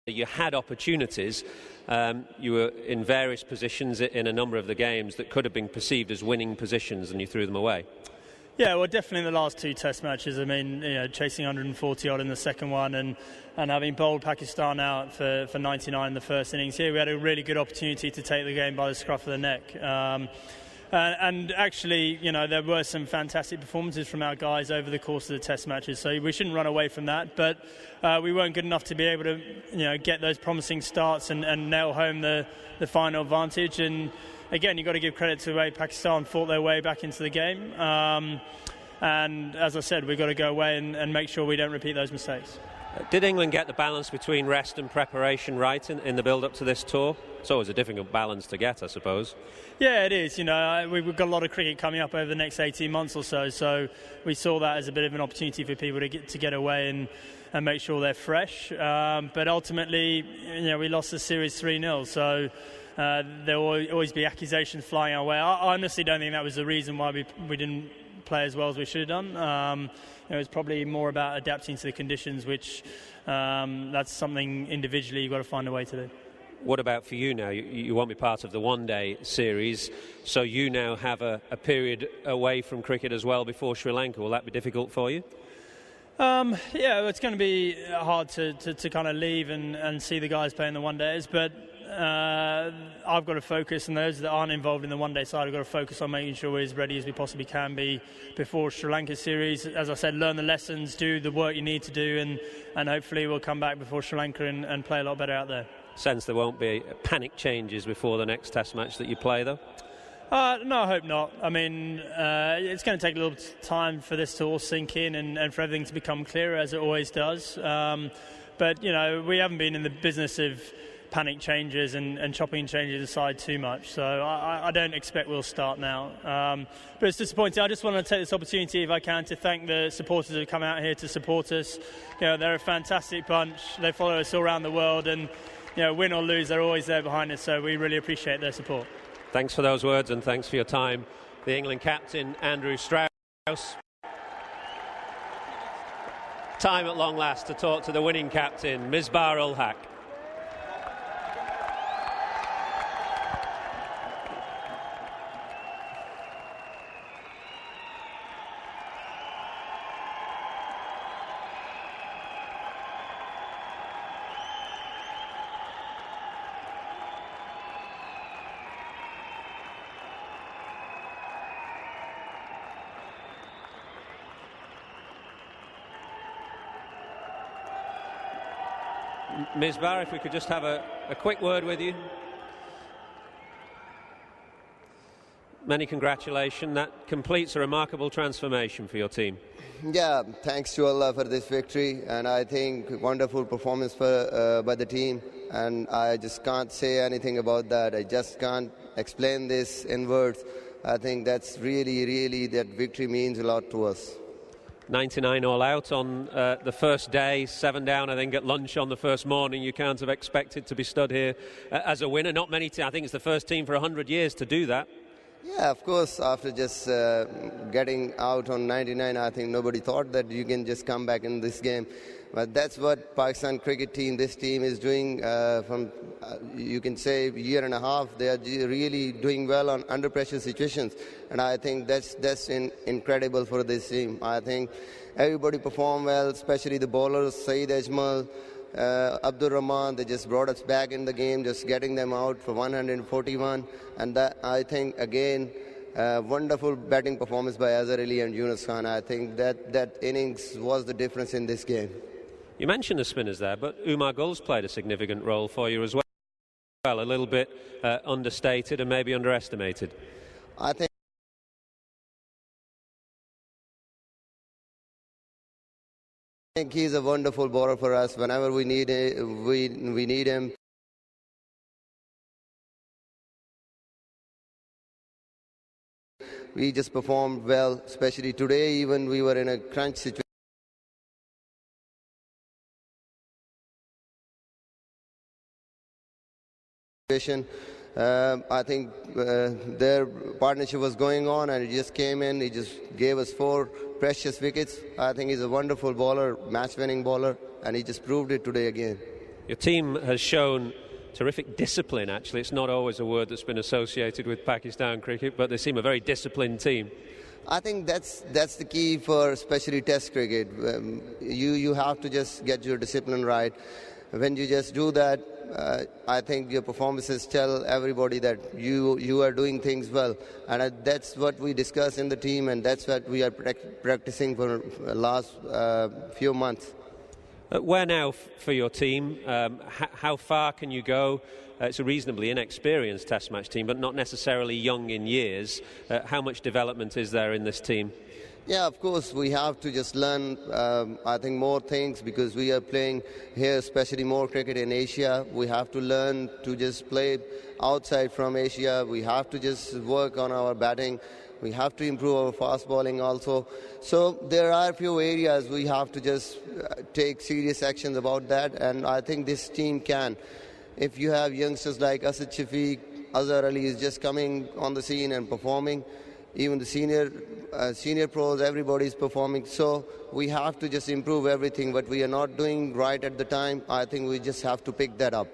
You had opportunities. You were in various positions in a number of the games that could have been perceived as winning positions, and you threw them away. Yeah, well, definitely in the last two Test matches. I mean, chasing 140 odd in the second one, and having bowled Pakistan out for 99 in the first innings. Here we had a really good opportunity to take the game by the scruff of the neck. And actually, there were some fantastic performances from our guys over the course of the Test matches, so we shouldn't run away from that. But we weren't good enough to be able to, get those promising starts and nail home the final advantage. And again, you've got to give credit to the way Pakistan fought their way back into the game. And as I said, we've got to go away and make sure we don't repeat those mistakes. Did England get the balance between rest and preparation right in the build-up to this tour? It's always a difficult balance to get, I suppose. Yeah, it is. We've got a lot of cricket coming up over the next 18 months or so, so we saw that as a bit of an opportunity for people to get away and make sure they're fresh. But ultimately, we lost the series 3-0, so there will always be accusations flying our way. I honestly don't think that was the reason why we didn't play as well as we should have done. It was probably more about adapting to the conditions, which that's something individually you've got to find a way to do. What about for you now? You won't be part of the one-day series, so you now have a period away from cricket as well before Sri Lanka. Will that be difficult for you? Yeah, it's going to be hard to kind of leave and see the guys playing the one-days, but I've got to focus, and those that aren't involved in the one-day side have got to focus on making sure we're as ready as we possibly can be before Sri Lanka series. As I said, learn the lessons, do the work you need to do, and hopefully we'll come back before Sri Lanka and play a lot better out there. Sense there won't be panic changes before the next Test match that you play, though? No, I hope not. I mean, it's going to take a little time for this to all sink in and for everything to become clearer, as it always does. But, we haven't been in the business of panic changes and chopping changes aside too much, so I don't expect we'll start now. But it's disappointing. I just want to take this opportunity, if I can, to thank the supporters who have come out here to support us. They're a fantastic bunch. They follow us all around the world, and win or lose, they're always there behind us, so we really appreciate their support. Thanks for those words, and thanks for your time. The England captain, Andrew Strauss. Time at long last to talk to the winning captain, Misbah-ul-Haq. Misbah, if we could just have a quick word with you. Many congratulations. That completes a remarkable transformation for your team. Yeah, thanks to Allah for this victory, and I think wonderful performance by the team, and I just can't say anything about that. I just can't explain this in words. I think that's really, that victory means a lot to us. 99 all out on the first day, 7 down, I think, at lunch on the first morning. You can't have expected to be stood here as a winner. Not many I think it's the first team for 100 years to do that. Yeah, of course, after just getting out on 99, I think nobody thought that you can just come back in this game. But that's what Pakistan cricket team, this team is doing from, you can say, a year and a half. They are really doing well on under pressure situations. And I think that's incredible for this team. I think everybody performed well, especially the bowlers, Saeed Ajmal, Abdur Rahman. They just brought us back in the game, just getting them out for 141. And that, I think, again, wonderful batting performance by Azhar Ali and Yunus Khan. I think that innings was the difference in this game. You mentioned the spinners there, but Umar Gul's played a significant role for you as well. A little bit understated and maybe underestimated. I think he's a wonderful bowler for us. Whenever we need we need him. We just performed well, especially today. Even we were in a crunch situation. I think their partnership was going on, and he just came in. He just gave us 4 precious wickets. I think he's a wonderful bowler, match-winning bowler, and he just proved it today again. Your team has shown terrific discipline, actually. It's not always a word that's been associated with Pakistan cricket, but they seem a very disciplined team. I think that's the key for especially Test cricket. You have to just get your discipline right. When you just do that, I think your performances tell everybody that you are doing things well, and that's what we discuss in the team, and that's what we are practicing for the last few months. Where now for your team? How far can you go? It's a reasonably inexperienced Test match team, but not necessarily young in years. How much development is there in this team? Yeah, of course, we have to just learn, I think, more things, because we are playing here, especially more cricket in Asia. We have to learn to just play outside from Asia. We have to just work on our batting. We have to improve our fast bowling also. So there are a few areas we have to just take serious actions about that, and I think this team can. If you have youngsters like Asad Shafiq, Azhar Ali is just coming on the scene and performing. Even the senior pros, everybody is performing. So we have to just improve everything. What we are not doing right at the time, I think we just have to pick that up.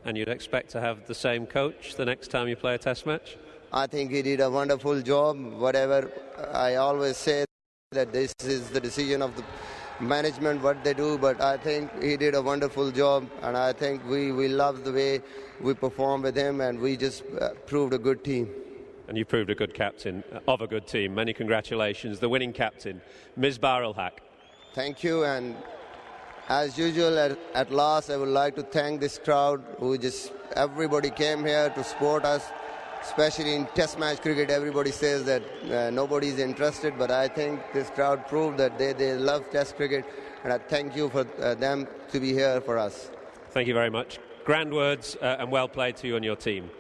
And you'd expect to have the same coach the next time you play a Test match? I think he did a wonderful job. Whatever, I always say that this is the decision of the management, what they do, but I think he did a wonderful job, and I think we love the way we performed with him, and we just proved a good team. And you proved a good captain of a good team. Many congratulations. The winning captain, Misbah-ul-Haq. Thank you, and as usual, at last, I would like to thank this crowd who everybody came here to support us, especially in Test match cricket. Everybody says that nobody is interested, but I think this crowd proved that they love Test cricket, and I thank you for them to be here for us. Thank you very much. Grand words and well played to you and your team.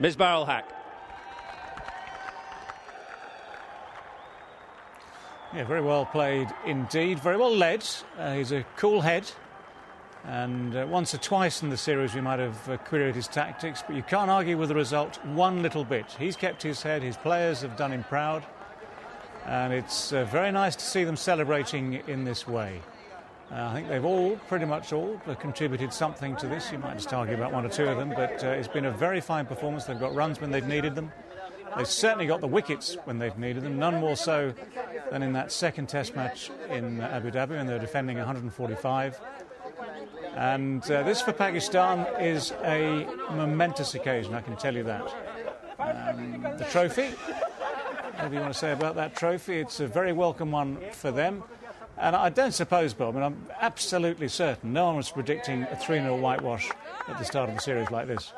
Misbah-ul-Haq. Yeah, very well played indeed, very well led. He's a cool head, and once or twice in the series we might have queried his tactics, but you can't argue with the result one little bit. He's kept his head, his players have done him proud, and it's very nice to see them celebrating in this way. I think they've pretty much all contributed something to this. You might just argue about one or two of them, but it's been a very fine performance. They've got runs when they've needed them. They've certainly got the wickets when they've needed them, none more so than in that second Test match in Abu Dhabi when they were defending 145. And this for Pakistan is a momentous occasion, I can tell you that. The trophy, whatever you want to say about that trophy, it's a very welcome one for them. And I don't suppose, Bob, I'm absolutely certain no one was predicting a 3-0 whitewash at the start of a series like this.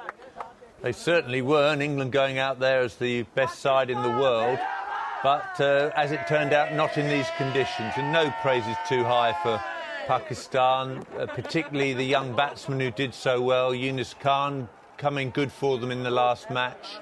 They certainly weren't. England going out there as the best side in the world. But as it turned out, not in these conditions. And no praise is too high for Pakistan, particularly the young batsman who did so well, Yunus Khan, coming good for them in the last match.